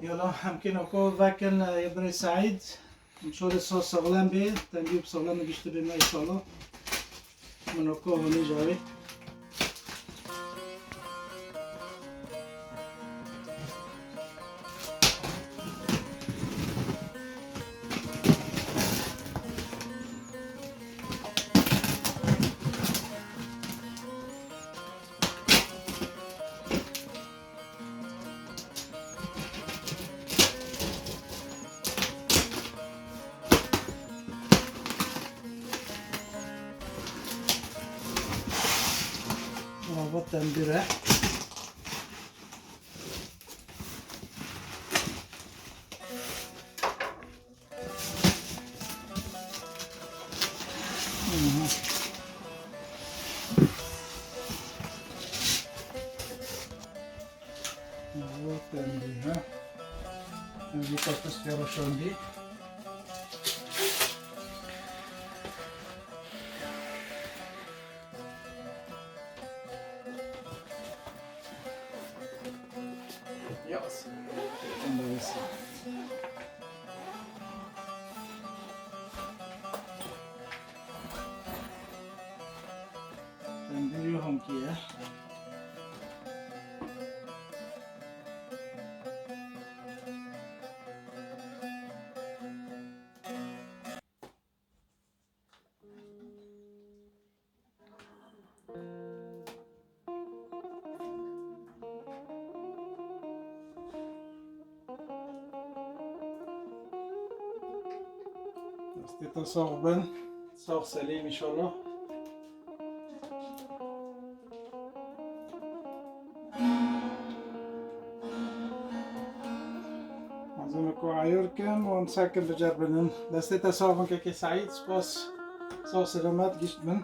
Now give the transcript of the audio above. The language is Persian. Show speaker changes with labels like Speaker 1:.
Speaker 1: يلا همكن أكو ذاكن يا بني سعيد مشور الصوص سغلان بيه تنجيب سغلان نجشت بما إن شاء الله من أكو هوني جاوي رابط تنبيره رابط تنبيره نجي تستيرو شوندي تنبيره هم كيه استيتا صاغبا صاغ سليم إن شاء الله عزمكم عيوركم ونساكن بجربنن دستيتا صاغبن كيكي سعيد سباس صاغ سلامات جشت من